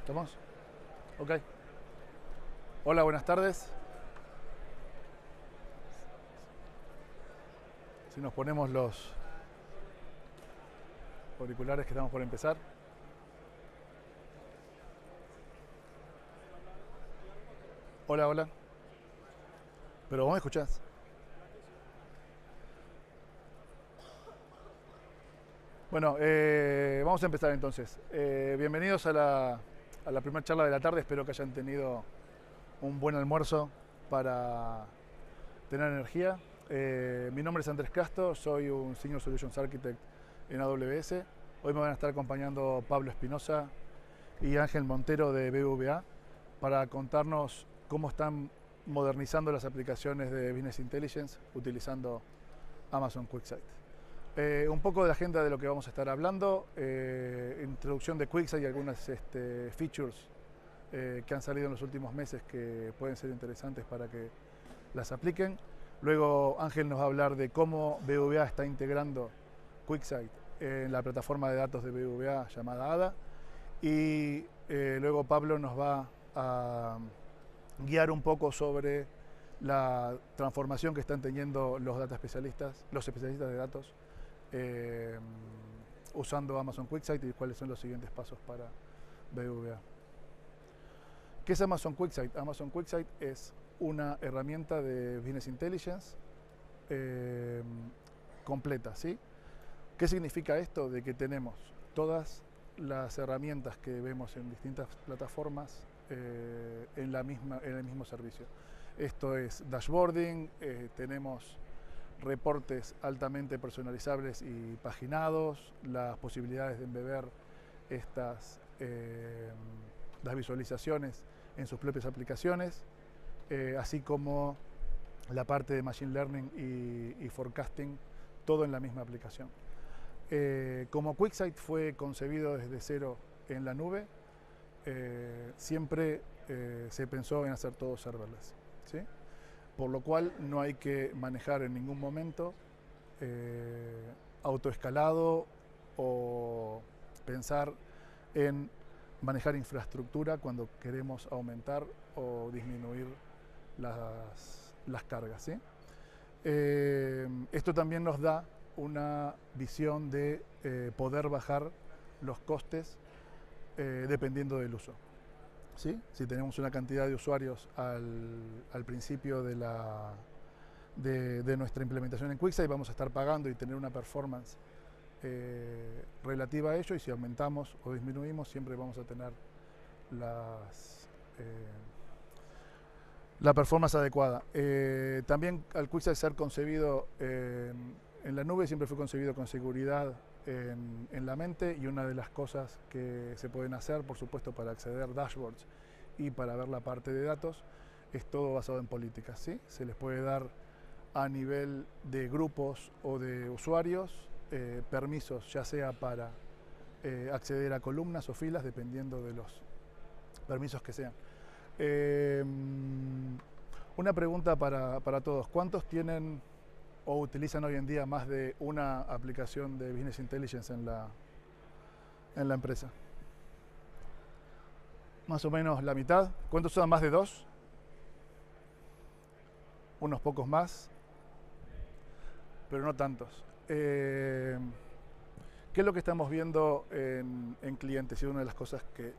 ¿Estamos? Ok. Hola, buenas tardes. Si nos ponemos los auriculares que estamos por empezar. Hola, hola. ¿Pero vos me escuchás? Bueno, vamos a empezar entonces. Bienvenidos a la primera charla de la tarde. Espero que hayan tenido un buen almuerzo para tener energía. Mi nombre es Andrés Castro, soy un Senior Solutions Architect en AWS. Hoy me van a estar acompañando Pablo Espinosa y Ángel Montero de BBVA para contarnos cómo están modernizando las aplicaciones de Business Intelligence utilizando Amazon QuickSight. Un poco de la agenda de lo que vamos a estar hablando, introducción de QuickSight y algunas features que han salido en los últimos meses que pueden ser interesantes para que las apliquen. Luego Ángel nos va a hablar de cómo BBVA está integrando QuickSight en la plataforma de datos de BBVA llamada ADA. Y luego Pablo nos va a guiar un poco sobre la transformación que están teniendo los especialistas de datos, usando Amazon QuickSight y cuáles son los siguientes pasos para BBVA. ¿Qué es Amazon QuickSight? Amazon QuickSight es una herramienta de Business Intelligence completa, ¿sí? ¿Qué significa esto? De que tenemos todas las herramientas que vemos en distintas plataformas en el mismo servicio. Esto es dashboarding, tenemos reportes altamente personalizables y paginados, las posibilidades de embeber las visualizaciones en sus propias aplicaciones, así como la parte de Machine Learning y Forecasting, todo en la misma aplicación. Como QuickSight fue concebido desde cero en la nube, siempre se pensó en hacer todo serverless, ¿sí? Por lo cual no hay que manejar en ningún momento autoescalado o pensar en manejar infraestructura cuando queremos aumentar o disminuir las cargas, ¿sí? Esto también nos da una visión de poder bajar los costes dependiendo del uso, ¿sí? Si tenemos una cantidad de usuarios al principio de nuestra implementación en QuickSight, vamos a estar pagando y tener una performance relativa a ello, y si aumentamos o disminuimos siempre vamos a tener la performance adecuada. También al QuickSight ser concebido en la nube siempre fue concebido con seguridad en la mente, y una de las cosas que se pueden hacer, por supuesto, para acceder a dashboards y para ver la parte de datos, es todo basado en políticas, ¿sí? Se les puede dar a nivel de grupos o de usuarios permisos, ya sea para acceder a columnas o filas, dependiendo de los permisos que sean. Una pregunta para todos. ¿Cuántos tienen o utilizan hoy en día más de una aplicación de Business Intelligence en la empresa? Más o menos la mitad. ¿Cuántos usan más de dos? Unos pocos más, pero no tantos. ¿Qué es lo que estamos viendo en clientes? Y una de las cosas que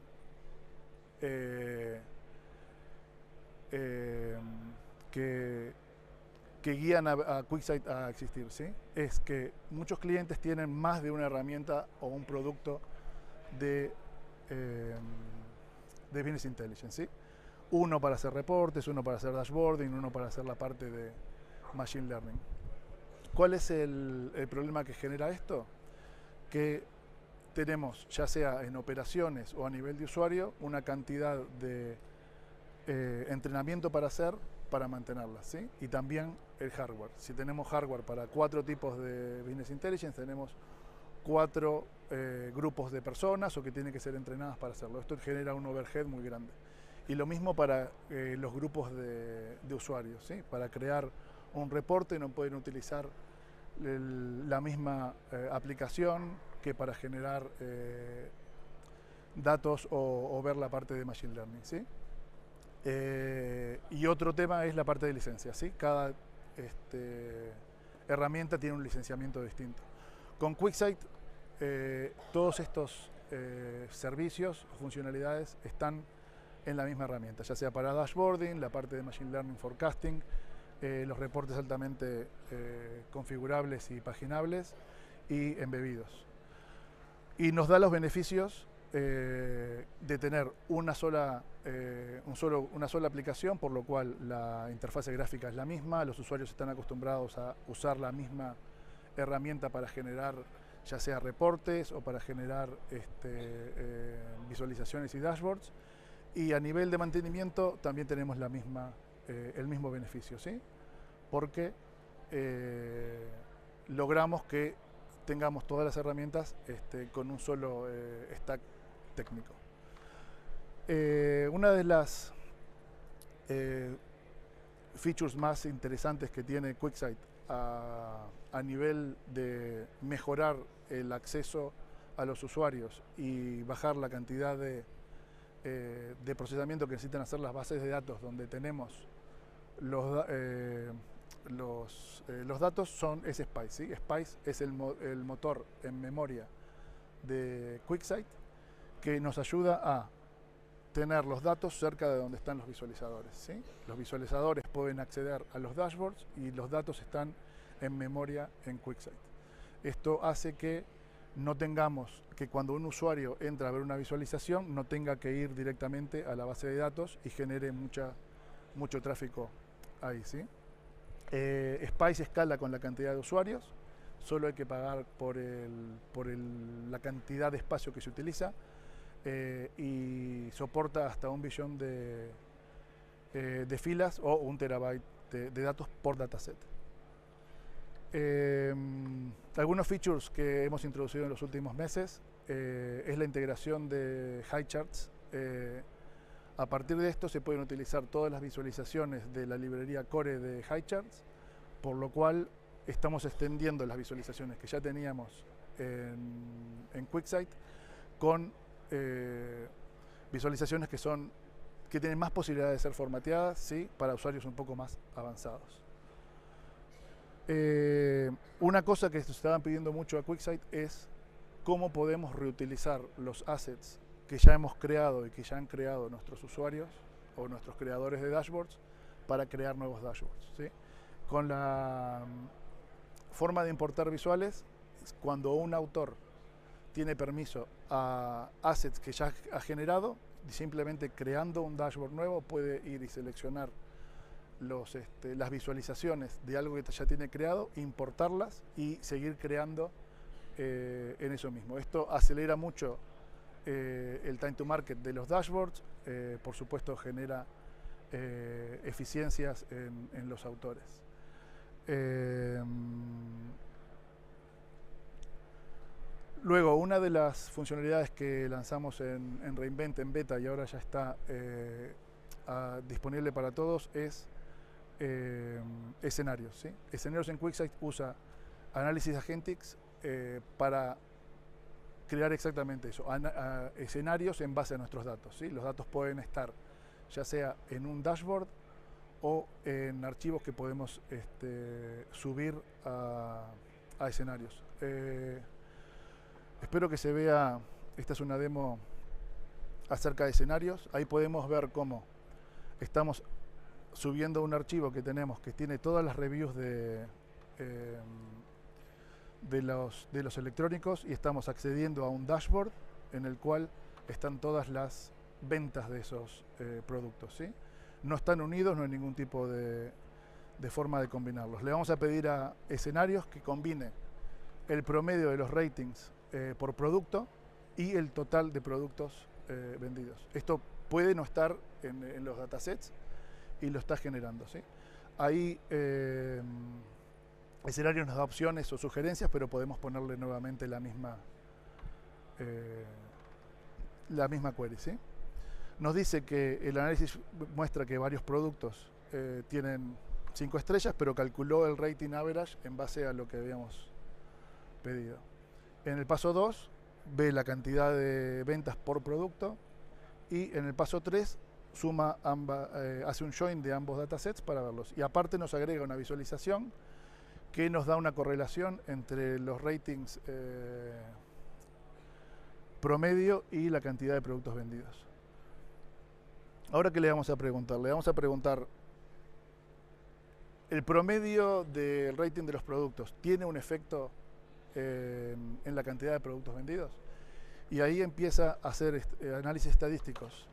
guían a QuickSight a existir, ¿sí? Es que muchos clientes tienen más de una herramienta o un producto de Business Intelligence, ¿sí? Uno para hacer reportes, uno para hacer dashboarding, uno para hacer la parte de Machine Learning. ¿Cuál es el problema que genera esto? Que tenemos, ya sea en operaciones o a nivel de usuario, una cantidad de entrenamiento para hacer, para mantenerlas, ¿sí? Y también el hardware. Si tenemos hardware para 4 tipos de Business Intelligence, tenemos 4 grupos de personas o que tienen que ser entrenadas para hacerlo. Esto genera un overhead muy grande. Y lo mismo para los grupos de usuarios, ¿sí? Para crear un reporte no pueden utilizar la misma aplicación que para generar datos o ver la parte de Machine Learning, ¿sí? Y otro tema es la parte de licencias, ¿sí? Cada herramienta tiene un licenciamiento distinto. Con QuickSight, todos estos servicios o funcionalidades están en la misma herramienta, ya sea para dashboarding, la parte de Machine Learning Forecasting, los reportes altamente configurables y paginables y embebidos. Y nos da los beneficios de tener una sola aplicación, por lo cual la interfase gráfica es la misma, los usuarios están acostumbrados a usar la misma herramienta para generar ya sea reportes o para generar visualizaciones y dashboards, y a nivel de mantenimiento también tenemos el mismo beneficio, ¿sí? Porque logramos que tengamos todas las herramientas con un solo stack técnico. Una de las features más interesantes que tiene QuickSight a nivel de mejorar el acceso a los usuarios y bajar la cantidad de procesamiento que necesitan hacer las bases de datos donde tenemos los datos es Spice, ¿sí? Spice es el motor en memoria de QuickSight que nos ayuda a tener los datos cerca de donde están los visualizadores, ¿sí? Los visualizadores pueden acceder a los dashboards y los datos están en memoria en QuickSight. Esto hace que no tengamos que cuando un usuario entra a ver una visualización no tenga que ir directamente a la base de datos y genere mucho tráfico ahí, ¿sí? Spice escala con la cantidad de usuarios, solo hay que pagar por la cantidad de espacio que se utiliza, y soporta hasta 1 billón de filas o 1 terabyte de datos por dataset. Algunos features que hemos introducido en los últimos meses es la integración de HighCharts. A partir de esto se pueden utilizar todas las visualizaciones de la librería Core de HighCharts, por lo cual estamos extendiendo las visualizaciones que ya teníamos en QuickSight con visualizaciones que tienen más posibilidades de ser formateadas, ¿sí? Para usuarios un poco más avanzados. Una cosa que se estaban pidiendo mucho a QuickSight es cómo podemos reutilizar los assets que ya hemos creado y que ya han creado nuestros usuarios o nuestros creadores de dashboards para crear nuevos dashboards, ¿sí? Con la forma de importar visuales, cuando un autor tiene permiso a assets que ya ha generado, simplemente creando un dashboard nuevo puede ir y seleccionar las visualizaciones de algo que ya tiene creado, importarlas y seguir creando en eso mismo. Esto acelera mucho el time to market de los dashboards, por supuesto genera eficiencias en los autores. Luego, una de las funcionalidades que lanzamos en re:Invent en beta y ahora ya está disponible para todos es escenarios, ¿sí? Escenarios en QuickSight usa análisis agentics para crear exactamente eso, escenarios en base a nuestros datos, ¿sí? Los datos pueden estar ya sea en un dashboard o en archivos que podemos subir a escenarios. Espero que se vea, esta es una demo acerca de escenarios. Ahí podemos ver cómo estamos subiendo un archivo que tenemos que tiene todas las reviews de los electrónicos y estamos accediendo a un dashboard en el cual están todas las ventas de esos productos, ¿sí? No están unidos, no hay ningún tipo de forma de combinarlos. Le vamos a pedir a escenarios que combine el promedio de los ratings por producto y el total de productos vendidos. Esto puede no estar en los datasets y lo está generando, ¿sí? Ahí escenarios nos da opciones o sugerencias, pero podemos ponerle nuevamente la misma query, ¿sí? Nos dice que el análisis muestra que varios productos tienen 5 estrellas, pero calculó el rating average en base a lo que habíamos pedido. En el paso 2 ve la cantidad de ventas por producto y en el paso 3 suma hace un join de ambos datasets para verlos. Y aparte nos agrega una visualización que nos da una correlación entre los ratings promedio y la cantidad de productos vendidos. Ahora, ¿qué le vamos a preguntar? Le vamos a preguntar, ¿el promedio del rating de los productos tiene un efecto en la cantidad de productos vendidos? Y ahí empieza a hacer análisis estadísticos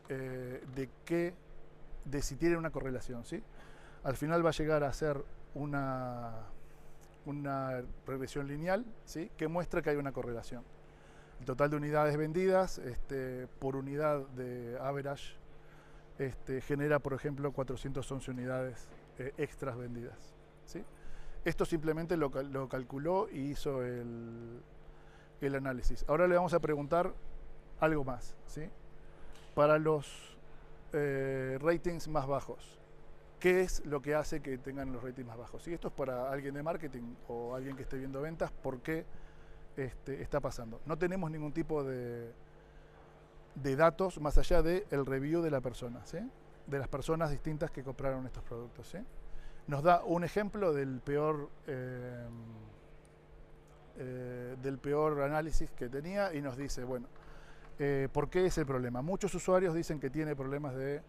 de si tiene una correlación, ¿sí? Al final va a llegar a ser una regresión lineal, ¿sí? Que muestra que hay una correlación. El total de unidades vendidas por unidad de average genera, por ejemplo, 411 unidades extras vendidas, ¿sí? Esto simplemente lo calculó y hizo el análisis. Ahora le vamos a preguntar algo más, ¿sí? Para los ratings más bajos, ¿qué es lo que hace que tengan los ratings más bajos? Y esto es para alguien de marketing o alguien que esté viendo ventas, ¿por qué está pasando? No tenemos ningún tipo de datos más allá del review de la persona, ¿sí? De las personas distintas que compraron estos productos, ¿sí? Nos da un ejemplo del peor análisis que tenía y nos dice, bueno, ¿por qué es el problema? Muchos usuarios dicen que tiene problemas de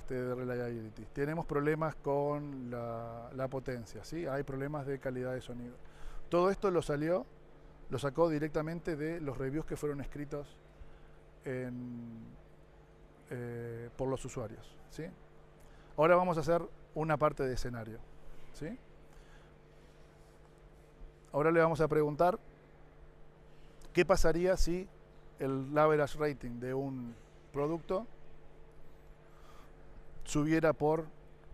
reliability. Tenemos problemas con la potencia, ¿sí? Hay problemas de calidad de sonido. Todo esto lo sacó directamente de los reviews que fueron escritos por los usuarios, ¿sí? Ahora vamos a hacer una parte de escenario, ¿sí? Ahora le vamos a preguntar qué pasaría si el average rating de un producto subiera por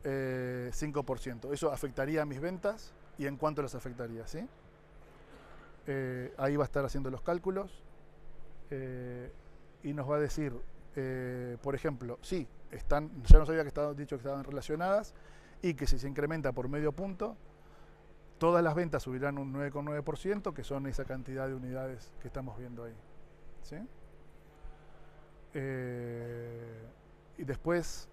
5%. Eso afectaría a mis ventas y en cuánto las afectaría, ¿sí? Ahí va a estar haciendo los cálculos y nos va a decir, por ejemplo, sí, ya nos había dicho que estaban relacionadas y que si se incrementa por medio punto, todas las ventas subirán un 9,9%, que son esa cantidad de unidades que estamos viendo ahí, ¿sí? Y después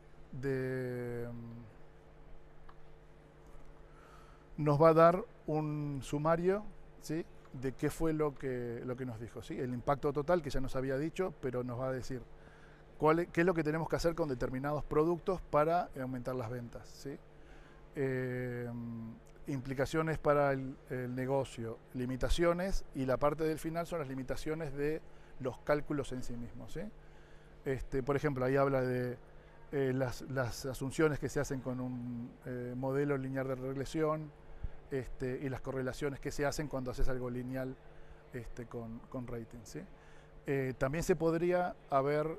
nos va a dar un sumario, ¿sí? De qué fue lo que nos dijo, ¿sí? El impacto total, que ya nos había dicho, pero nos va a decir qué es lo que tenemos que hacer con determinados productos para aumentar las ventas, ¿sí? Implicaciones para el negocio, limitaciones, y la parte del final son las limitaciones de los cálculos en sí mismos, ¿sí? Por ejemplo, ahí habla de las asunciones que se hacen con un modelo lineal de regresión, y las correlaciones que se hacen cuando haces algo lineal con rating, ¿sí? También se podría haber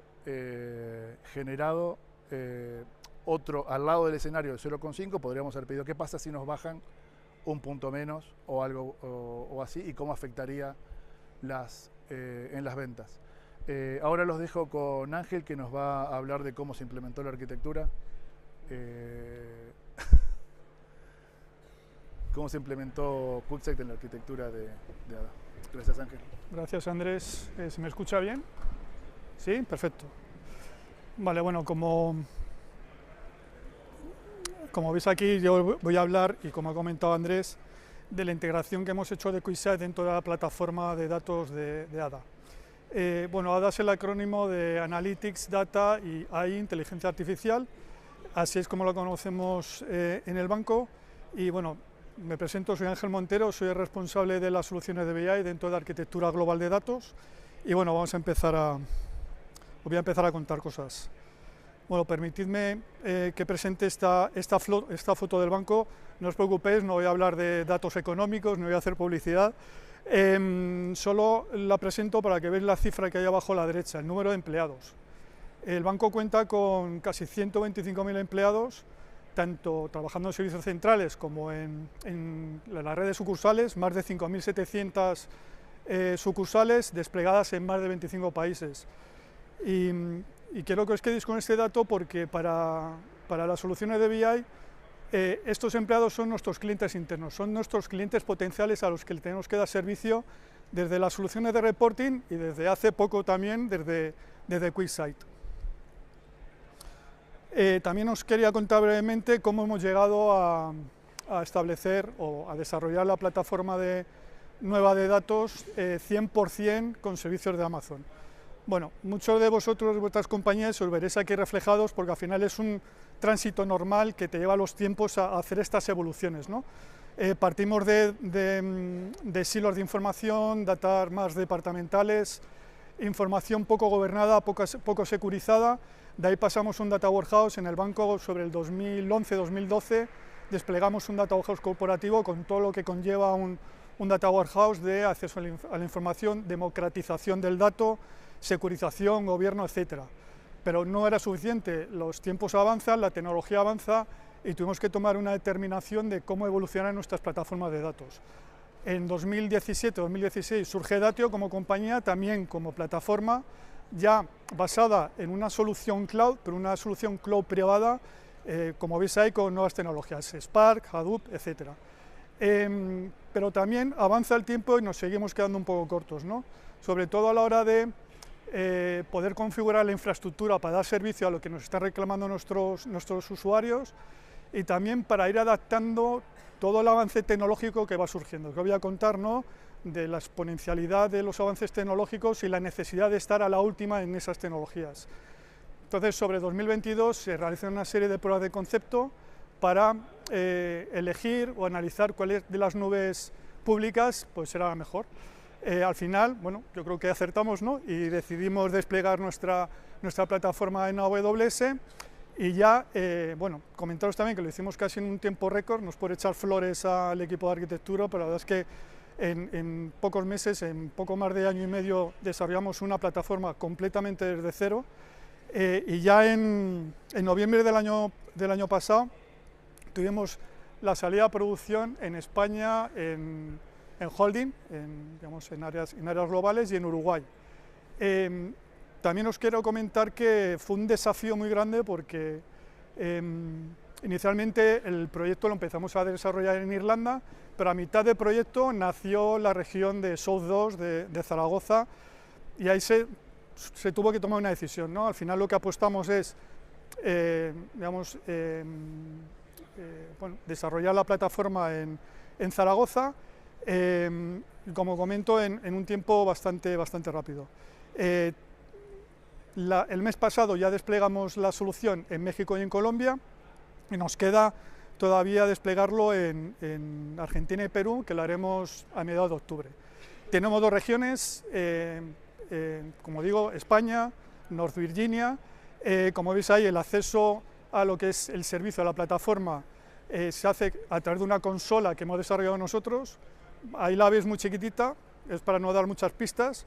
generado otro al lado del escenario de 0,5, podríamos haber pedido qué pasa si nos bajan un punto menos o algo o así, y cómo afectaría en las ventas. Ahora los dejo con Ángel, que nos va a hablar de cómo se implementó la arquitectura. Cómo se implementó QuickSight en la arquitectura de ADA. Gracias, Ángel. Gracias, Andrés. ¿Se me escucha bien? Sí, perfecto. Vale, bueno, como veis aquí, yo voy a hablar, y como ha comentado Andrés, de la integración que hemos hecho de QuickSight dentro de la plataforma de datos de ADA. Bueno, ADA es el acrónimo de Analytics, Data y AI, Inteligencia Artificial. Así es como lo conocemos en el banco. Y bueno, me presento, soy Ángel Montero, soy el responsable de las soluciones de BI dentro de la arquitectura global de datos. Y bueno, os voy a empezar a contar cosas. Bueno, permitidme que presente esta foto del banco. No os preocupéis, no voy a hablar de datos económicos, no voy a hacer publicidad. Solo la presento para que veáis la cifra que hay abajo a la derecha, el número de empleados. El banco cuenta con casi 125.000 empleados, tanto trabajando en servicios centrales como en las redes sucursales, más de 5.700 sucursales desplegadas en más de 25 países. Y quiero que os quedéis con este dato porque para las soluciones de BI, estos empleados son nuestros clientes internos, son nuestros clientes potenciales a los que tenemos que dar servicio desde las soluciones de reporting y desde hace poco también desde QuickSight. También os quería contar brevemente cómo hemos llegado a establecer o a desarrollar la plataforma nueva de datos 100% con servicios de Amazon. Bueno, muchos de vosotros, de vuestras compañías, os veréis aquí reflejados porque al final es un tránsito normal que te lleva los tiempos a hacer estas evoluciones, ¿no? Partimos de silos de información, datas más departamentales, información poco gobernada, poco securizada. De ahí pasamos un data warehouse en el banco sobre el 2011-2012, desplegamos un data warehouse corporativo con todo lo que conlleva un data warehouse de acceso a la información, democratización del dato, securización, gobierno, etcétera. Pero no era suficiente, los tiempos avanzan, la tecnología avanza y tuvimos que tomar una determinación de cómo evolucionar nuestras plataformas de datos. En 2017-2016 surge Datio como compañía, también como plataforma, ya basada en una solución cloud, pero una solución cloud privada, como veis ahí, con nuevas tecnologías, Spark, Hadoop, etc. Pero también avanza el tiempo y nos seguimos quedando un poco cortos, ¿no? Sobre todo a la hora de poder configurar la infraestructura para dar servicio a lo que nos están reclamando nuestros usuarios y también para ir adaptando todo el avance tecnológico que va surgiendo. Os voy a contar, ¿no?, de la exponencialidad de los avances tecnológicos y la necesidad de estar a la última en esas tecnologías. Entonces, sobre 2022 se realizan una serie de pruebas de concepto para elegir o analizar cuál de las nubes públicas pues será la mejor. Al final, bueno, yo creo que acertamos, ¿no?, y decidimos desplegar nuestra plataforma en AWS. Y ya, bueno, comentaros también que lo hicimos casi en un tiempo récord, no es por echar flores al equipo de arquitectura, pero la verdad es que en pocos meses, en poco más de año y medio, desarrollamos una plataforma completamente desde cero, y ya en noviembre del año pasado tuvimos la salida a producción en España, en holding, en áreas globales y en Uruguay. También os quiero comentar que fue un desafío muy grande porque inicialmente el proyecto lo empezamos a desarrollar en Irlanda, pero a mitad del proyecto nació la región de South 2 de Zaragoza y ahí se tuvo que tomar una decisión, ¿no? Al final lo que apostamos es bueno, desarrollar la plataforma en Zaragoza, como comento, en un tiempo bastante rápido. El mes pasado ya desplegamos la solución en México y en Colombia y nos queda todavía desplegarlo en Argentina y Perú, que lo haremos a mediados de octubre. Tenemos dos regiones, como digo, España, North Virginia. Como veis ahí, el acceso a lo que es el servicio de la plataforma se hace a través de una consola que hemos desarrollado nosotros. Ahí la veis muy chiquitita, es para no dar muchas pistas,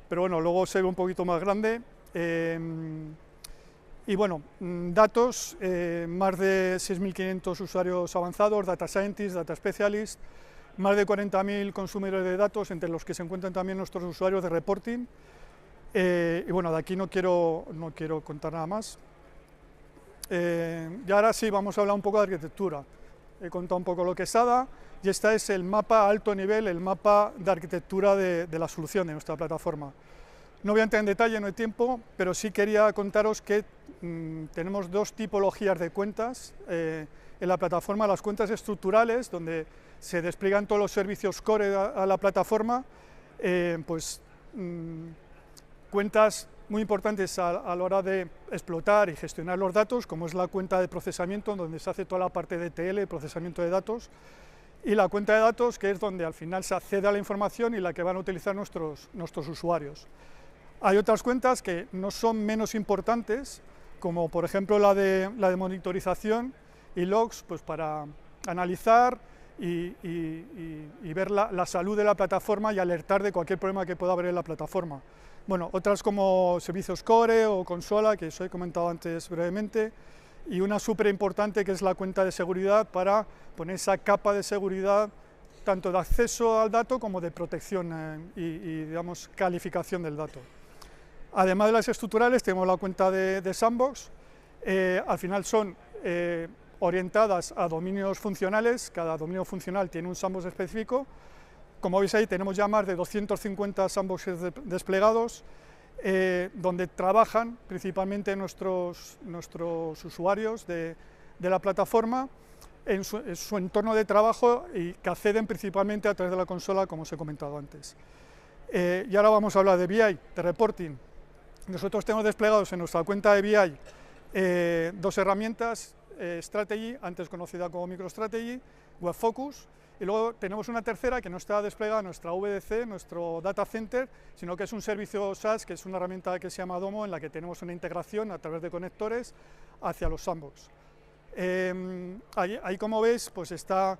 pero bueno, luego se ve un poquito más grande. Y bueno, datos, más de 6.500 usuarios avanzados, data scientists, data specialists, más de 40.000 consumidores de datos, entre los que se encuentran también nuestros usuarios de reporting. Y bueno, de aquí no quiero contar nada más. Y ahora sí, vamos a hablar un poco de arquitectura. He contado un poco lo que es ADA, y este es el mapa a alto nivel, el mapa de arquitectura de la solución de nuestra plataforma. No voy a entrar en detalle, no hay tiempo, pero sí quería contaros que tenemos dos tipologías de cuentas en la plataforma: las cuentas estructurales, donde se despliegan todos los servicios core a la plataforma, cuentas muy importantes a la hora de explotar y gestionar los datos, como es la cuenta de procesamiento, donde se hace toda la parte de ETL, procesamiento de datos, y la cuenta de datos, que es donde al final se accede a la información y la que van a utilizar nuestros usuarios. Hay otras cuentas que no son menos importantes, como por ejemplo la de monitorización y logs, pues para analizar y ver la salud de la plataforma y alertar de cualquier problema que pueda haber en la plataforma. Bueno, otras como servicios core o consola, que os he comentado antes brevemente, y una súper importante que es la cuenta de seguridad, para poner esa capa de seguridad tanto de acceso al dato como de protección y digamos, calificación del dato. Además de las estructurales, tenemos la cuenta de Sandbox. Al final son orientadas a dominios funcionales, cada dominio funcional tiene un Sandbox específico, como veis ahí, tenemos ya más de 250 sandboxes desplegados, donde trabajan principalmente nuestros usuarios de la plataforma en su entorno de trabajo y que acceden principalmente a través de la consola, como os he comentado antes. Y ahora vamos a hablar de BI, de reporting. Nosotros tenemos desplegados en nuestra cuenta de BI dos herramientas, Strategy, antes conocida como MicroStrategy, WebFocus, y luego tenemos una tercera que no está desplegada en nuestra VDC, nuestro data center, sino que es un servicio SaaS, que es una herramienta que se llama Domo, en la que tenemos una integración a través de conectores hacia los sandbox. Ahí como veis, pues está,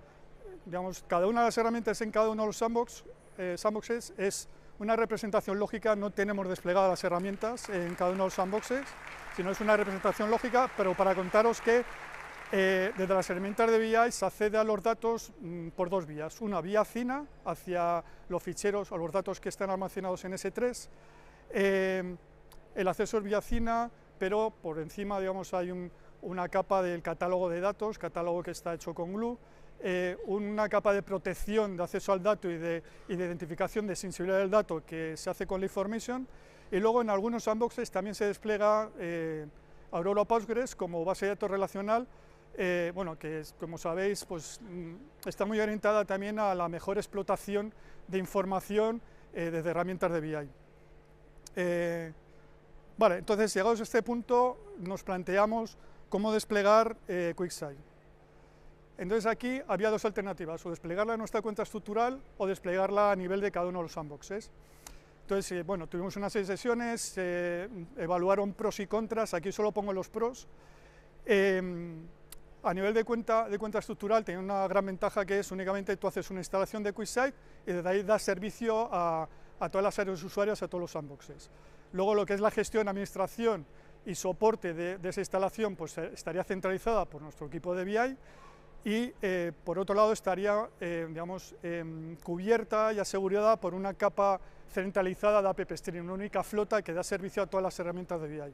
digamos, cada una de las herramientas en cada uno de los sandboxes es una representación lógica. No tenemos desplegadas las herramientas en cada uno de los sandboxes, sino es una representación lógica, pero para contaros que desde las herramientas de BI se accede a los datos por dos vías. Una vía CINA, hacia los ficheros o los datos que están almacenados en S3. El acceso es vía CINA, pero por encima, digamos, hay una capa del catálogo de datos, catálogo que está hecho con Glue, una capa de protección de acceso al dato y de identificación de sensibilidad del dato que se hace con LeafFormation, y luego en algunos sandboxes también se despliega Aurora Postgres como base de datos relacional, bueno, que como sabéis, pues, está muy orientada también a la mejor explotación de información desde herramientas de BI. Vale, entonces llegados a este punto nos planteamos cómo desplegar QuickSight. Entonces aquí había dos alternativas, o desplegarla en nuestra cuenta estructural o desplegarla a nivel de cada uno de los sandboxes. Entonces, bueno, tuvimos una serie de sesiones, evaluaron pros y contras, aquí solo pongo los pros. A nivel de cuenta estructural tiene una gran ventaja, que es únicamente tú haces una instalación de QuickSight y desde ahí das servicio a todas las áreas de usuarios, a todos los sandboxes. Luego lo que es la gestión, administración y soporte de esa instalación, pues estaría centralizada por nuestro equipo de BI, y por otro lado estaría digamos, cubierta y asegurada por una capa centralizada de App Stream, una única flota que da servicio a todas las herramientas de BI.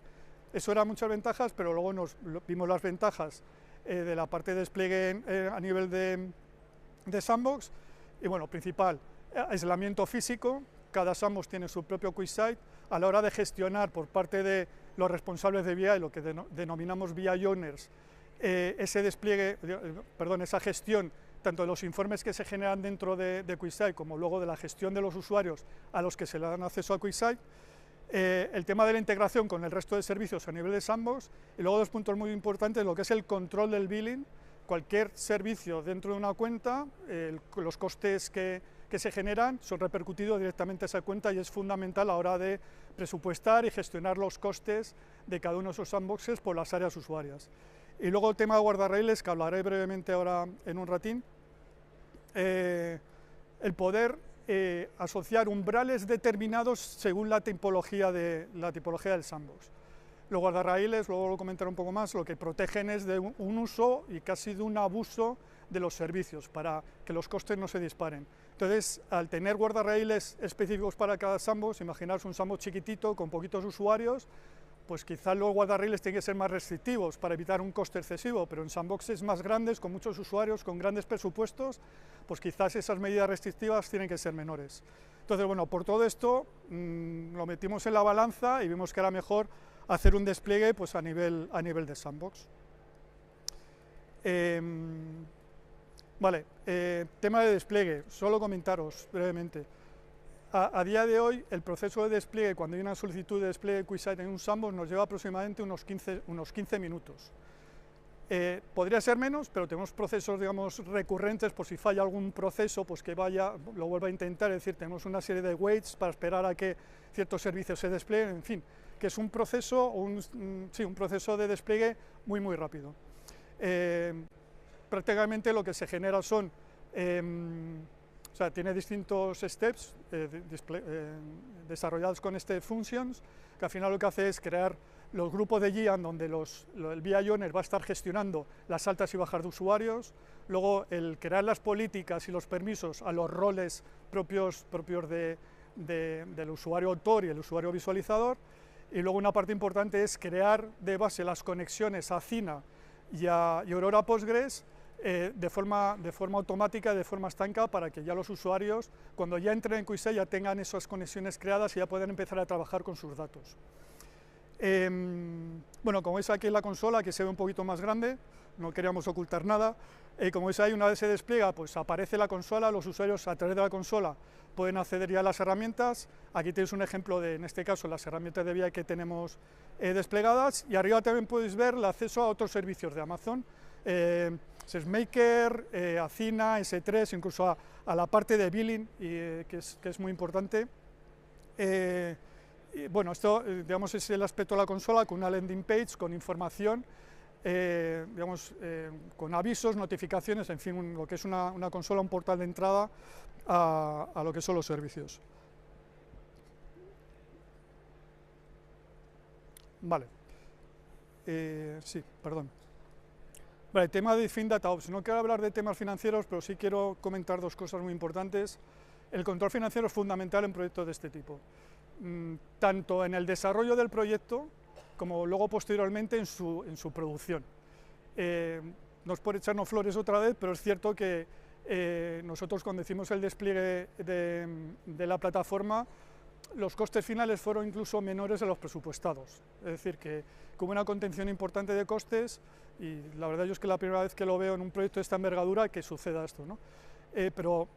Eso eran muchas ventajas, pero luego vimos las ventajas de la parte de despliegue a nivel de sandbox, y bueno, principal, aislamiento físico. Cada sandbox tiene su propio QuickSight. A la hora de gestionar por parte de los responsables de BI, lo que denominamos BI Owners, ese despliegue, perdón, esa gestión tanto de los informes que se generan dentro de QuickSight como luego de la gestión de los usuarios a los que se le dan acceso a QuickSight, el tema de la integración con el resto de servicios a nivel de sandbox, y luego dos puntos muy importantes, lo que es el control del billing. Cualquier servicio dentro de una cuenta, los costes que se generan son repercutidos directamente a esa cuenta, y es fundamental a la hora de presupuestar y gestionar los costes de cada uno de esos sandboxes por las áreas usuarias. Y luego el tema de guardarraíles, que hablaré brevemente ahora en un ratín, el poder asociar umbrales determinados según la tipología del sandbox. Los guardarraíles, luego lo comentaré un poco más, lo que protegen es de un uso y casi de un abuso de los servicios, para que los costes no se disparen. Entonces, al tener guardarraíles específicos para cada sandbox, imaginaos un sandbox chiquitito con poquitos usuarios, pues quizás los guardarraíles tienen que ser más restrictivos para evitar un coste excesivo, pero en sandboxes más grandes, con muchos usuarios, con grandes presupuestos, pues quizás esas medidas restrictivas tienen que ser menores. Entonces, bueno, por todo esto lo metimos en la balanza y vimos que era mejor hacer un despliegue pues a nivel de sandbox. Vale, tema de despliegue, solo comentaros brevemente. A día de hoy, el proceso de despliegue, cuando hay una solicitud de despliegue de QuickSight en un sandbox, nos lleva aproximadamente unos 15 minutos. Podría ser menos, pero tenemos procesos, digamos, recurrentes, por si falla algún proceso, pues que lo vuelva a intentar. Es decir, tenemos una serie de waits para esperar a que ciertos servicios se desplieguen, en fin, que es un proceso, un proceso de despliegue muy rápido. Prácticamente lo que se genera son, o sea, tiene distintos steps desarrollados con este functions, que al final lo que hace es crear los grupos de guía, donde el BI Owner va a estar gestionando las altas y bajas de usuarios, luego el crear las políticas y los permisos a los roles propios del usuario autor y el usuario visualizador, y luego una parte importante es crear de base las conexiones a CINA y Aurora Postgres, de forma automática, de forma estanca, para que ya los usuarios, cuando ya entren en QuickSight, ya tengan esas conexiones creadas y ya puedan empezar a trabajar con sus datos. Bueno, como veis aquí en la consola, que se ve un poquito más grande, no queríamos ocultar nada. Como veis ahí, una vez se despliega, pues aparece la consola, los usuarios a través de la consola pueden acceder ya a las herramientas. Aquí tenéis un ejemplo de, en este caso, las herramientas de BI que tenemos desplegadas, y arriba también podéis ver el acceso a otros servicios de Amazon, SageMaker, Athena, S3, incluso a la parte de billing, que es muy importante. Y bueno, esto digamos es el aspecto de la consola, con una landing page, con información, digamos, con avisos, notificaciones, en fin, lo que es una consola, un portal de entrada a lo que son los servicios. Vale, sí, perdón. Vale, tema de Fin Data Ops. No quiero hablar de temas financieros, pero sí quiero comentar dos cosas muy importantes. El control financiero es fundamental en proyectos de este tipo, tanto en el desarrollo del proyecto como luego posteriormente en su producción. No es por echarnos flores otra vez, pero es cierto que nosotros, cuando hicimos el despliegue de la plataforma, los costes finales fueron incluso menores de los presupuestados. Es decir, que hubo una contención importante de costes, y la verdad yo es que la primera vez que lo veo en un proyecto de esta envergadura que suceda esto, ¿no? Pero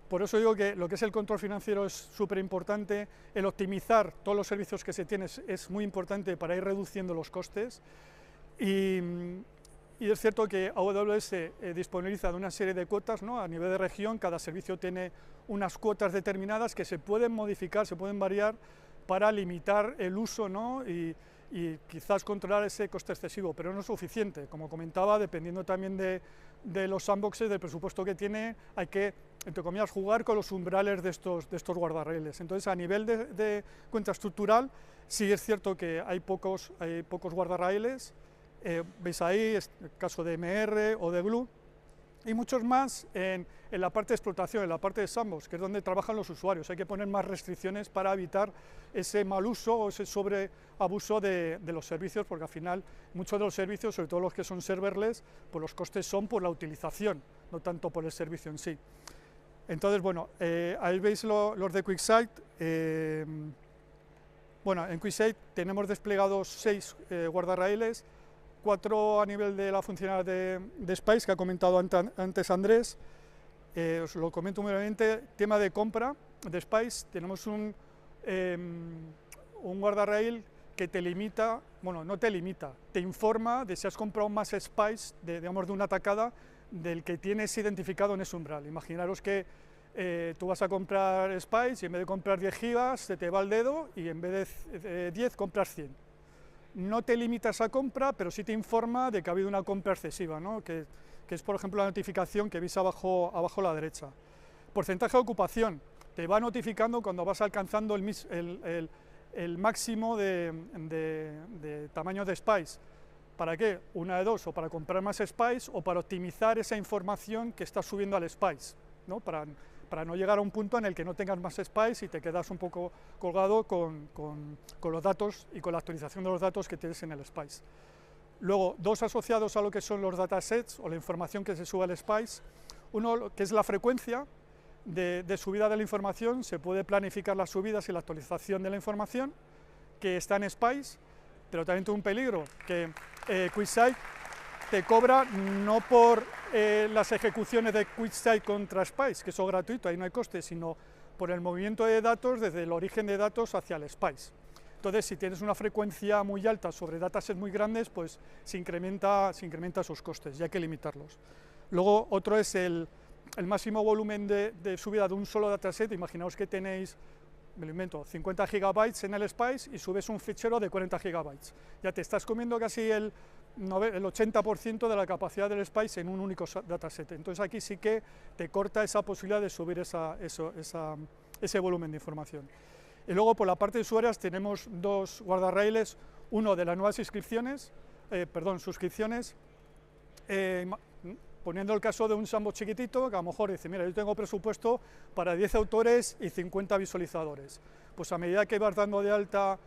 por eso digo que lo que es el control financiero es súper importante. El optimizar todos los servicios que se tienen es muy importante para ir reduciendo los costes, y es cierto que AWS disponibiliza de una serie de cuotas, ¿no? A nivel de región, cada servicio tiene unas cuotas determinadas que se pueden modificar, se pueden variar para limitar el uso, ¿no? y quizás controlar ese coste excesivo, pero no es suficiente. Como comentaba, dependiendo también de los sandboxes, del presupuesto que tiene, hay que, entre comillas, jugar con los umbrales de estos guardarraíles. Entonces, a nivel de cuenta estructural, sí es cierto que hay pocos guardarraíles. Veis ahí el caso de MR o de Glue, y muchos más en la parte de explotación, en la parte de sandbox, que es donde trabajan los usuarios. Hay que poner más restricciones para evitar ese mal uso o ese sobreabuso de los servicios, porque al final muchos de los servicios, sobre todo los que son serverless, pues los costes son por la utilización, no tanto por el servicio en sí. Entonces, bueno, ahí veis los de QuickSight. Bueno, en QuickSight tenemos desplegados 6 guardarraíles, 4 a nivel de la funcionalidad de Spice, que ha comentado antes Andrés. Os lo comento muy brevemente. Tema de compra de Spice, tenemos un guardarraíl que te limita, bueno, no te limita, te informa de si has comprado más Spice, digamos, de una tacada, del que tienes identificado en ese umbral. Imaginaros que tú vas a comprar Spice y en vez de comprar 10 gigas, se te va el dedo y en vez de 10 compras 100. No te limita esa compra, pero sí te informa de que ha habido una compra excesiva, ¿no? que es, por ejemplo, la notificación que veis abajo a la derecha. Porcentaje de ocupación, te va notificando cuando vas alcanzando el máximo de tamaño de Spice. ¿Para qué? Una de dos, o para comprar más Spice o para optimizar esa información que está subiendo al Spice, ¿no? Para no llegar a un punto en el que no tengas más Spice y te quedas un poco colgado con los datos y con la actualización de los datos que tienes en el Spice. Luego, dos asociados a lo que son los datasets o la información que se sube al Spice. Uno, que es la frecuencia de subida de la información. Se puede planificar las subidas y la actualización de la información que está en Spice, pero también tiene un peligro, que QuickSight te cobra no por las ejecuciones de QuickSight contra Spice, que eso es gratuito, ahí no hay coste, sino por el movimiento de datos desde el origen de datos hacia el Spice. Entonces, si tienes una frecuencia muy alta sobre datasets muy grandes, pues se incrementa esos costes y hay que limitarlos. Luego, otro es el máximo volumen de subida de un solo dataset. Imaginaos que tenéis, me lo invento, 50 gigabytes en el Spice y subes un fichero de 40 gigabytes. Ya te estás comiendo casi el 80% de la capacidad del Spice en un único dataset. Entonces aquí sí que te corta esa posibilidad de subir ese volumen de información. Y luego, por la parte de usuarios, tenemos dos guardarraíles, uno de las nuevas suscripciones, poniendo el caso de un sandbox chiquitito, que a lo mejor dice, mira, yo tengo presupuesto para 10 autores y 50 visualizadores. Pues a medida que vas dando de alta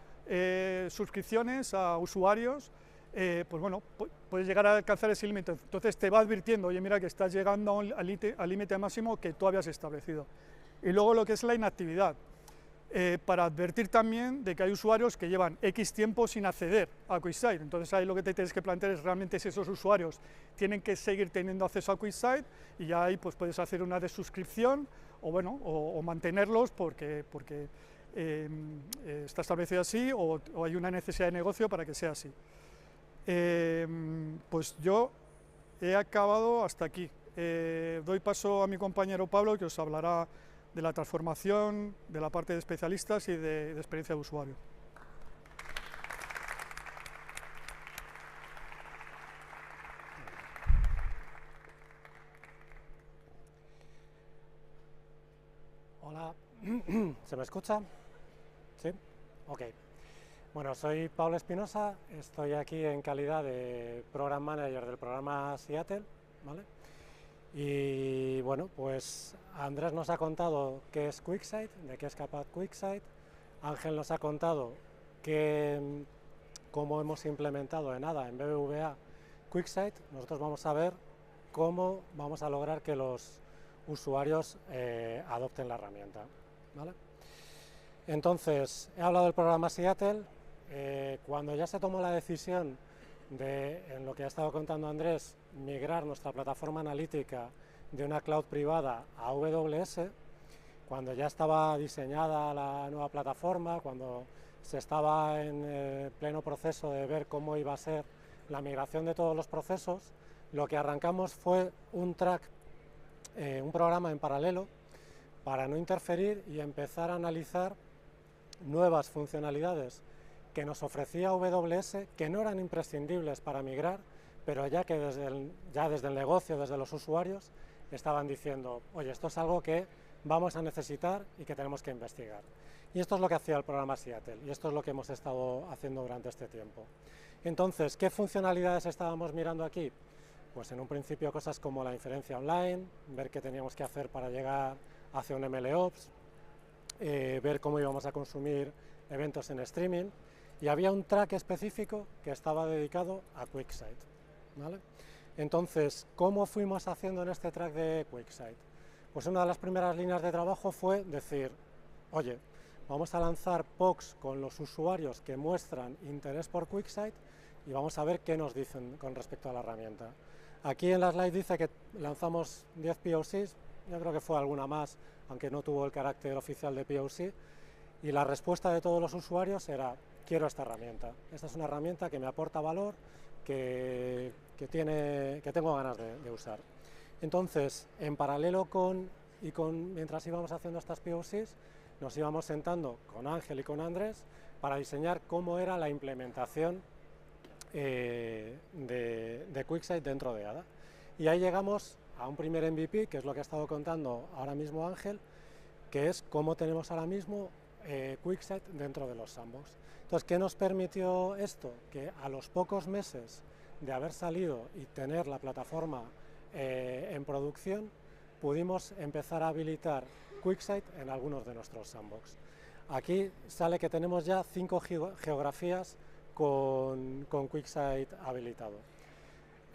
suscripciones a usuarios, pues bueno, puedes llegar a alcanzar ese límite. Entonces te va advirtiendo, oye, mira que estás llegando al límite máximo que tú habías establecido. Y luego lo que es la inactividad, para advertir también de que hay usuarios que llevan X tiempo sin acceder a QuickSight. Entonces ahí lo que te tienes que plantear es realmente si esos usuarios tienen que seguir teniendo acceso a QuickSight, y ya ahí pues puedes hacer una desuscripción o bueno, o mantenerlos porque está establecido así, o hay una necesidad de negocio para que sea así. Pues yo he acabado hasta aquí. Doy paso a mi compañero Pablo, que os hablará de la transformación, de la parte de especialistas y de experiencia de usuario. Hola, ¿se me escucha? ¿Sí? Ok. Bueno, soy Pablo Espinosa, estoy aquí en calidad de Program Manager del programa Seattle, ¿vale? Y bueno, pues Andrés nos ha contado qué es QuickSight, de qué es capaz QuickSight. Ángel nos ha contado cómo hemos implementado en ADA, en BBVA, QuickSight. Nosotros vamos a ver cómo vamos a lograr que los usuarios adopten la herramienta, ¿vale? Entonces, he hablado del programa Seattle. Cuando ya se tomó la decisión de, en lo que ha estado contando Andrés, migrar nuestra plataforma analítica de una cloud privada a AWS, cuando ya estaba diseñada la nueva plataforma, cuando se estaba en pleno proceso de ver cómo iba a ser la migración de todos los procesos, lo que arrancamos fue un programa en paralelo para no interferir y empezar a analizar nuevas funcionalidades que nos ofrecía AWS, que no eran imprescindibles para migrar, pero ya que desde el negocio, desde los usuarios, estaban diciendo, oye, esto es algo que vamos a necesitar y que tenemos que investigar. Y esto es lo que hacía el programa Seattle, y esto es lo que hemos estado haciendo durante este tiempo. Entonces, ¿qué funcionalidades estábamos mirando aquí? Pues en un principio cosas como la inferencia online, ver qué teníamos que hacer para llegar hacia un MLOps, ver cómo íbamos a consumir eventos en streaming, y había un track específico que estaba dedicado a QuickSight, ¿vale? Entonces, ¿cómo fuimos haciendo en este track de QuickSight? Pues una de las primeras líneas de trabajo fue decir, oye, vamos a lanzar POCs con los usuarios que muestran interés por QuickSight y vamos a ver qué nos dicen con respecto a la herramienta. Aquí en la slide dice que lanzamos 10 POCs, yo creo que fue alguna más, aunque no tuvo el carácter oficial de POC, y la respuesta de todos los usuarios era, quiero esta herramienta. Esta es una herramienta que me aporta valor, que tengo ganas de usar. Entonces, en paralelo mientras íbamos haciendo estas POCs, nos íbamos sentando con Ángel y con Andrés para diseñar cómo era la implementación de QuickSight dentro de ADA. Y ahí llegamos a un primer MVP, que es lo que ha estado contando ahora mismo Ángel, que es cómo tenemos ahora mismo QuickSight dentro de los sandbox. Entonces, ¿qué nos permitió esto? Que a los pocos meses de haber salido y tener la plataforma en producción, pudimos empezar a habilitar QuickSight en algunos de nuestros sandbox. Aquí sale que tenemos ya 5 geografías con QuickSight habilitado.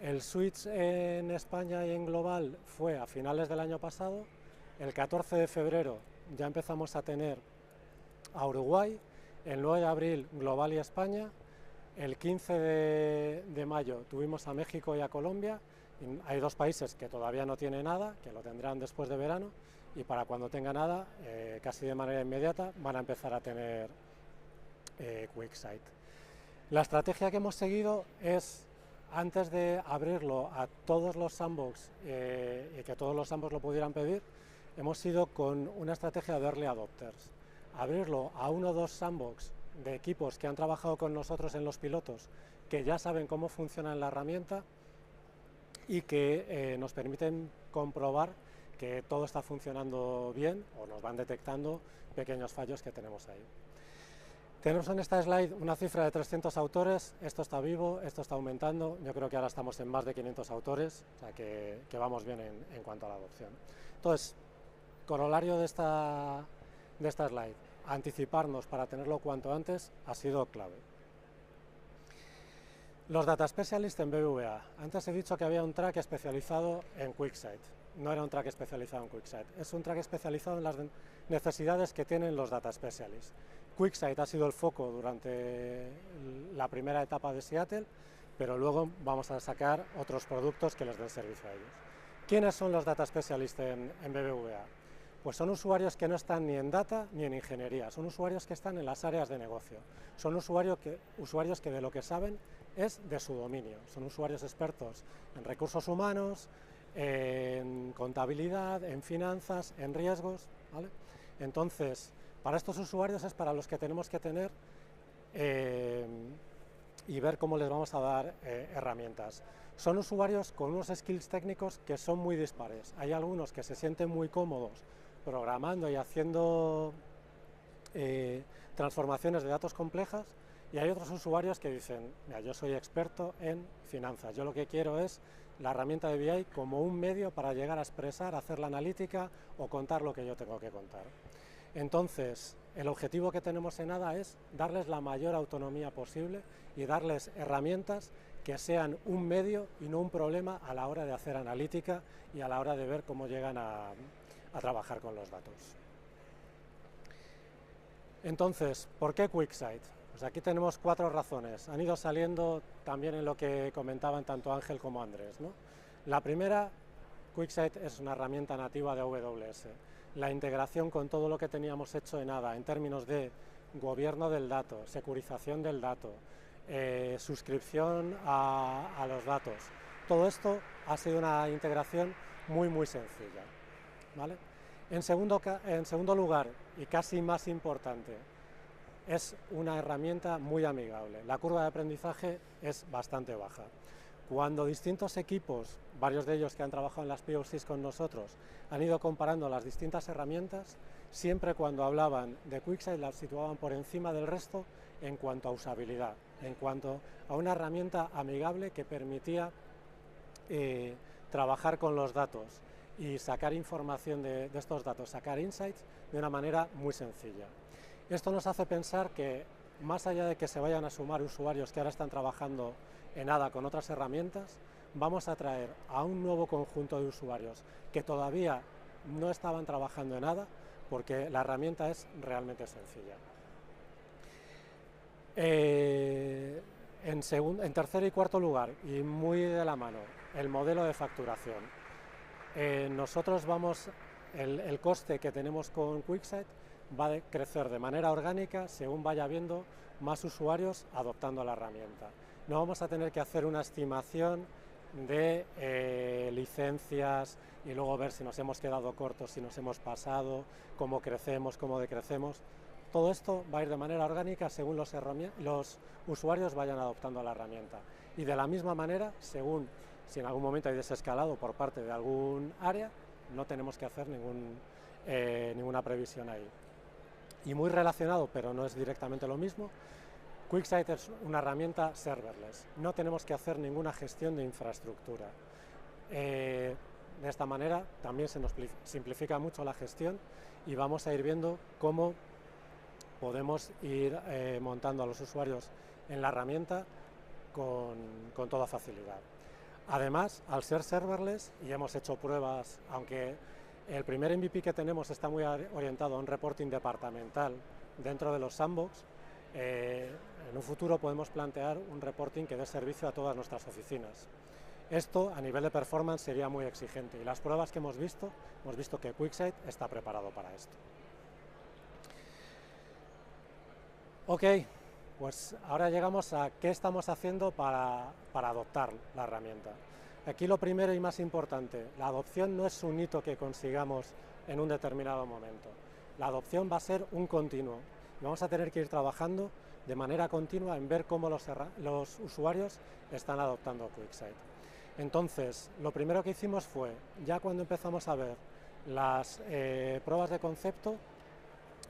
El switch en España y en global fue a finales del año pasado. El 14 de febrero ya empezamos a tener a Uruguay, el 9 de abril global y España, el 15 de mayo tuvimos a México y a Colombia. Hay 2 países que todavía no tienen nada, que lo tendrán después de verano, y para cuando tengan nada, casi de manera inmediata, van a empezar a tener QuickSight. La estrategia que hemos seguido es, antes de abrirlo a todos los sandbox y que todos los sandbox lo pudieran pedir, hemos ido con una estrategia de early adopters. Abrirlo a 1 o 2 sandbox de equipos que han trabajado con nosotros en los pilotos, que ya saben cómo funciona la herramienta y que nos permiten comprobar que todo está funcionando bien o nos van detectando pequeños fallos que tenemos ahí. Tenemos en esta slide una cifra de 300 autores, esto está vivo, esto está aumentando, yo creo que ahora estamos en más de 500 autores, o sea que vamos bien en cuanto a la adopción. Entonces, corolario de esta slide, anticiparnos para tenerlo cuanto antes ha sido clave. Los Data Specialists en BBVA. Antes he dicho que había un track especializado en QuickSight. No era un track especializado en QuickSight, es un track especializado en las necesidades que tienen los Data Specialists. QuickSight ha sido el foco durante la primera etapa de Seattle, pero luego vamos a sacar otros productos que les den servicio a ellos. ¿Quiénes son los Data Specialists en BBVA? Pues son usuarios que no están ni en data ni en ingeniería, son usuarios que están en las áreas de negocio, son usuarios que de lo que saben es de su dominio, son usuarios expertos en recursos humanos, en contabilidad, en finanzas, en riesgos, ¿vale? Entonces, para estos usuarios es para los que tenemos que tener y ver cómo les vamos a dar herramientas. Son usuarios con unos skills técnicos que son muy dispares. Hay algunos que se sienten muy cómodos programando y haciendo transformaciones de datos complejas, y hay otros usuarios que dicen, mira, yo soy experto en finanzas, yo lo que quiero es la herramienta de BI como un medio para llegar a expresar, hacer la analítica o contar lo que yo tengo que contar. Entonces, el objetivo que tenemos en ADA es darles la mayor autonomía posible y darles herramientas que sean un medio y no un problema a la hora de hacer analítica y a la hora de ver cómo llegan a trabajar con los datos. Entonces, ¿por qué QuickSight? Pues aquí tenemos 4 razones. Han ido saliendo también en lo que comentaban tanto Ángel como Andrés, ¿no? La primera, QuickSight es una herramienta nativa de AWS. La integración con todo lo que teníamos hecho en ADA, en términos de gobierno del dato, securización del dato, suscripción a los datos. Todo esto ha sido una integración muy sencilla, ¿vale? En segundo lugar, y casi más importante, es una herramienta muy amigable. La curva de aprendizaje es bastante baja. Cuando distintos equipos, varios de ellos que han trabajado en las POCs con nosotros, han ido comparando las distintas herramientas, siempre cuando hablaban de QuickSight las situaban por encima del resto en cuanto a usabilidad, en cuanto a una herramienta amigable que permitía trabajar con los datos y sacar información de estos datos, sacar insights de una manera muy sencilla. Esto nos hace pensar que, más allá de que se vayan a sumar usuarios que ahora están trabajando en ADA con otras herramientas, vamos a traer a un nuevo conjunto de usuarios que todavía no estaban trabajando en ADA, porque la herramienta es realmente sencilla. En tercer y cuarto lugar, y muy de la mano, el modelo de facturación. Nosotros el coste que tenemos con QuickSight va a crecer de manera orgánica según vaya habiendo más usuarios adoptando la herramienta. No vamos a tener que hacer una estimación de licencias y luego ver si nos hemos quedado cortos, si nos hemos pasado, cómo crecemos, cómo decrecemos. Todo esto va a ir de manera orgánica según los usuarios vayan adoptando la herramienta. Y de la misma manera, según si en algún momento hay desescalado por parte de algún área, no tenemos que hacer ninguna previsión ahí. Y muy relacionado, pero no es directamente lo mismo, QuickSight es una herramienta serverless. No tenemos que hacer ninguna gestión de infraestructura. De esta manera también se nos simplifica mucho la gestión y vamos a ir viendo cómo podemos ir montando a los usuarios en la herramienta con toda facilidad. Además, al ser serverless, y hemos hecho pruebas, aunque el primer MVP que tenemos está muy orientado a un reporting departamental dentro de los sandbox, en un futuro podemos plantear un reporting que dé servicio a todas nuestras oficinas. Esto, a nivel de performance, sería muy exigente, y las pruebas que hemos visto que QuickSight está preparado para esto. Ok, pues ahora llegamos a qué estamos haciendo para adoptar la herramienta. Aquí lo primero y más importante, la adopción no es un hito que consigamos en un determinado momento. La adopción va a ser un continuo. Vamos a tener que ir trabajando de manera continua en ver cómo los usuarios están adoptando QuickSight. Entonces, lo primero que hicimos fue, ya cuando empezamos a ver las pruebas de concepto,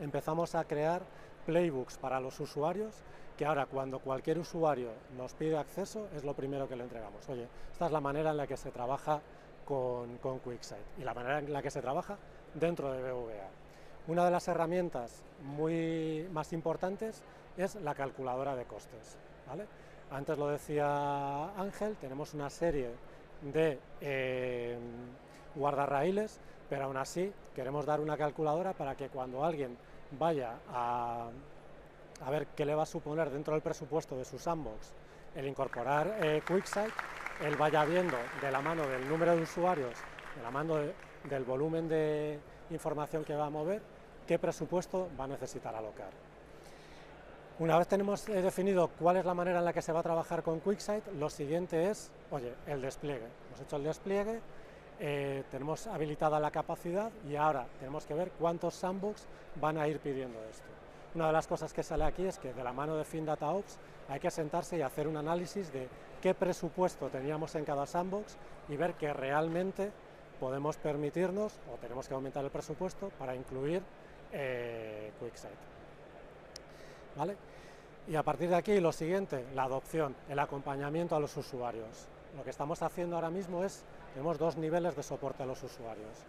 empezamos a crear playbooks para los usuarios, que ahora cuando cualquier usuario nos pide acceso es lo primero que le entregamos. Oye, esta es la manera en la que se trabaja con QuickSight y la manera en la que se trabaja dentro de BBVA. Una de las herramientas más importantes es la calculadora de costes, ¿vale? Antes lo decía Ángel, tenemos una serie de guardarraíles, pero aún así queremos dar una calculadora para que cuando alguien vaya a ver qué le va a suponer dentro del presupuesto de su sandbox el incorporar QuickSight, él vaya viendo de la mano del número de usuarios, de la mano del volumen de información que va a mover, qué presupuesto va a necesitar alocar. Una vez tenemos definido cuál es la manera en la que se va a trabajar con QuickSight, lo siguiente es, oye, el despliegue. Hemos hecho el despliegue, tenemos habilitada la capacidad y ahora tenemos que ver cuántos sandbox van a ir pidiendo esto. Una de las cosas que sale aquí es que de la mano de FinDataOps hay que sentarse y hacer un análisis de qué presupuesto teníamos en cada sandbox y ver que realmente podemos permitirnos o tenemos que aumentar el presupuesto para incluir QuickSight. ¿Vale? Y a partir de aquí lo siguiente, la adopción, el acompañamiento a los usuarios. Lo que estamos haciendo ahora mismo es, tenemos dos niveles de soporte a los usuarios.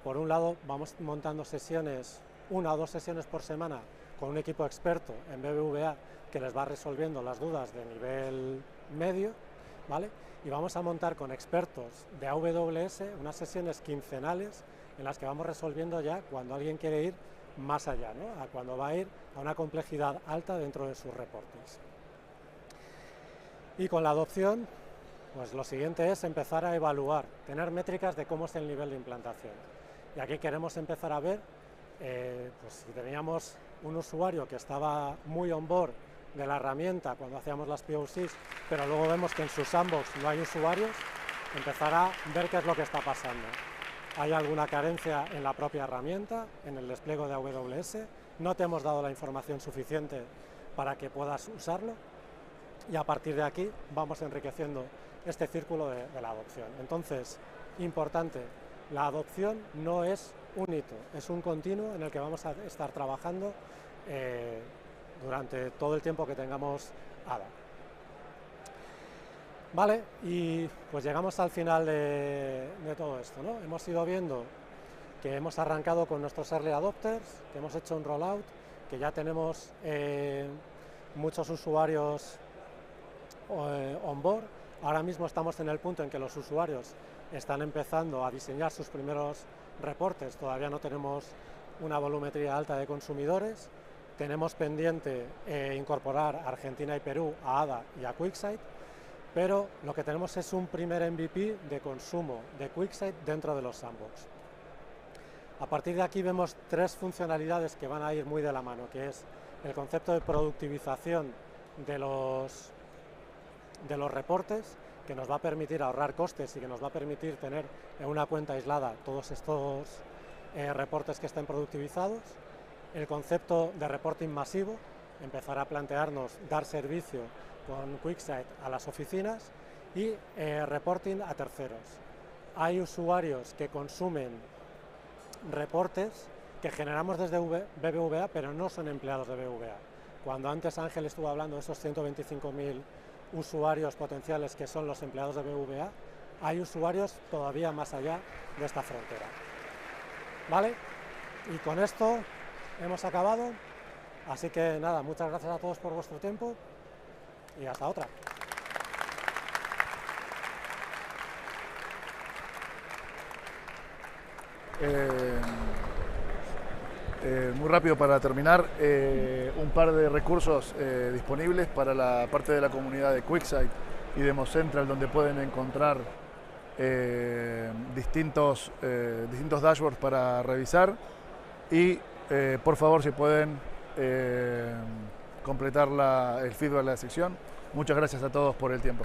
Por un lado vamos montando sesiones, 1 o 2 sesiones por semana con un equipo experto en BBVA que les va resolviendo las dudas de nivel medio, ¿vale? Y vamos a montar con expertos de AWS unas sesiones quincenales en las que vamos resolviendo ya cuando alguien quiere ir más allá, ¿no? Cuando va a ir a una complejidad alta dentro de sus reportes. Y con la adopción, pues lo siguiente es empezar a evaluar, tener métricas de cómo es el nivel de implantación. Y aquí queremos empezar a ver, pues si teníamos un usuario que estaba muy on board de la herramienta cuando hacíamos las POCs, pero luego vemos que en su sandbox no hay usuarios, empezar a ver qué es lo que está pasando. ¿Hay alguna carencia en la propia herramienta, en el despliegue de AWS? ¿No te hemos dado la información suficiente para que puedas usarlo? Y a partir de aquí vamos enriqueciendo este círculo de la adopción. Entonces, importante, la adopción no es un hito, es un continuo en el que vamos a estar trabajando durante todo el tiempo que tengamos ADA. Vale, y pues llegamos al final de todo esto, ¿no? Hemos ido viendo que hemos arrancado con nuestros early adopters, que hemos hecho un rollout, que ya tenemos muchos usuarios on board. Ahora mismo estamos en el punto en que los usuarios están empezando a diseñar sus primeros reportes, todavía no tenemos una volumetría alta de consumidores, tenemos pendiente incorporar a Argentina y Perú a ADA y a QuickSight, pero lo que tenemos es un primer MVP de consumo de QuickSight dentro de los sandbox. A partir de aquí vemos 3 funcionalidades que van a ir muy de la mano, que es el concepto de productivización de los reportes, que nos va a permitir ahorrar costes y que nos va a permitir tener en una cuenta aislada todos estos reportes que estén productivizados. El concepto de reporting masivo, empezar a plantearnos dar servicio con QuickSight a las oficinas y reporting a terceros. Hay usuarios que consumen reportes que generamos desde BBVA, pero no son empleados de BBVA. Cuando antes Ángel estuvo hablando de esos 125.000 usuarios potenciales que son los empleados de BBVA, hay usuarios todavía más allá de esta frontera. ¿Vale? Y con esto hemos acabado, así que nada, muchas gracias a todos por vuestro tiempo y hasta otra. Muy rápido para terminar, un par de recursos disponibles para la parte de la comunidad de QuickSight y de MoCentral, donde pueden encontrar distintos dashboards para revisar y por favor si pueden completar el feedback de la sección. Muchas gracias a todos por el tiempo.